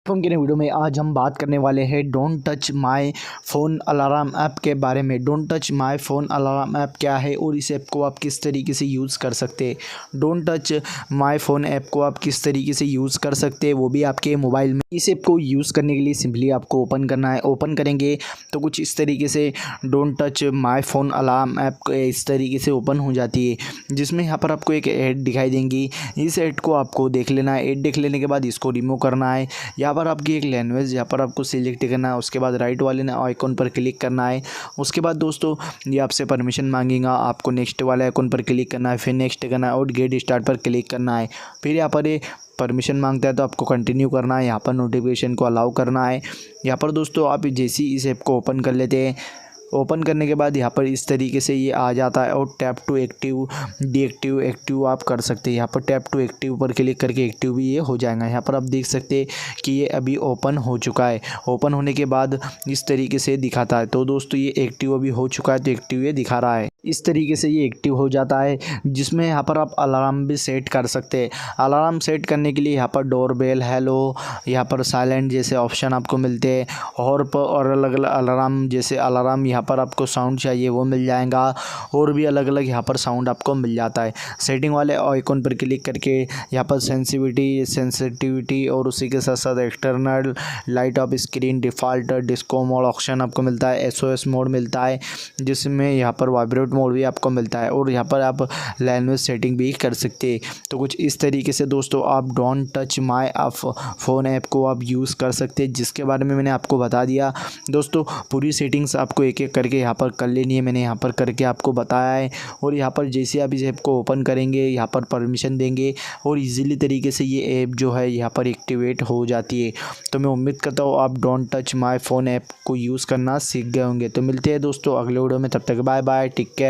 Phone के video में आज हम बात करने वाले हैं don't touch my phone alarm app के बारे में। Don't touch my phone alarm app क्या है और इस ऐप को आप किस तरीके से यूज़ कर सकते हैं। Don't touch my phone app को आप किस तरीके से यूज़ कर सकते हैं, वो भी आपके मोबाइल में। इस ऐप को यूज़ करने के लिए सिंपली आपको ओपन करना है। ओपन करेंगे तो कुछ इस तरीके से don't touch my phone alarm app इस तरीके से ओपन हो जाती है, जिसमें यहाँ पर आपको एक ऐड दिखाई देंगी। इस ऐड को आपको देख लेना है। ऐड देख लेने के बाद इसको रिमूव करना है। यहाँ पर आपकी एक लैंग्वेज यहाँ पर आपको सिलेक्ट करना है। उसके बाद राइट वाले आइकॉन पर क्लिक करना है। उसके बाद दोस्तों ये आपसे परमिशन मांगेगा, आपको नेक्स्ट वाले आइकॉन पर क्लिक करना है, फिर नेक्स्ट करना है और गेट स्टार्ट पर क्लिक करना है। फिर यहाँ पर ये परमिशन मांगता है तो आपको कंटिन्यू करना है। यहाँ पर नोटिफिकेशन को अलाउ करना है। यहाँ पर दोस्तों आप जैसे ही इस ऐप को ओपन कर लेते हैं, ओपन करने के बाद यहाँ पर इस तरीके से ये आ जाता है और tap to active deactive active आप कर सकते हैं। यहाँ पर टैप टू एक्टिव पर क्लिक करके एक्टिव भी ये हो जाएगा। यहाँ पर आप देख सकते हैं कि ये अभी ओपन हो चुका है। ओपन होने के बाद इस तरीके से दिखाता है। तो दोस्तों ये एक्टिव अभी हो चुका है, तो एक्टिव ये दिखा रहा है। इस तरीके से ये एक्टिव हो जाता है, जिसमें यहाँ पर आप अलार्म भी सेट कर सकते हैं। अलार्म सेट करने के लिए यहाँ पर डोरबेल, हेलो, यहाँ पर साइलेंट जैसे ऑप्शन आपको मिलते हैं और अलग अलग अलार्म जैसे अलार्म यहाँ पर आपको साउंड चाहिए वो मिल जाएगा और भी अलग अलग यहाँ पर साउंड आपको मिल जाता है। सेटिंग वाले आइकॉन पर क्लिक करके यहाँ पर सेंसिटिविटी और उसी के साथ साथ external light of screen, default, disco mode option आपको मिलता है, एसओएस मोड मिलता है, जिसमें यहाँ पर वाइब्रेट मोड भी आपको मिलता है और यहाँ पर आप लैंग्वेज सेटिंग भी कर सकते हैं। तो कुछ इस तरीके से दोस्तों आप don't touch my phone app को आप यूज़ कर सकते हैं, जिसके बारे में मैंने आपको बता दिया। दोस्तों पूरी सेटिंग्स आपको एक एक करके यहाँ पर कर लेनी है, मैंने यहाँ पर करके आपको बताया है। और यहाँ पर जैसे आप इस ऐप को ओपन करेंगे, यहाँ पर परमिशन देंगे और इजीली तरीके से ये ऐप जो है यहाँ पर एक्टिवेट हो जाती है। तो मैं उम्मीद करता हूँ आप don't touch my phone app को यूज़ करना सीख गए होंगे। तो मिलते हैं दोस्तों अगले वीडियो में, तब तक बाय बाय, टेक केयर।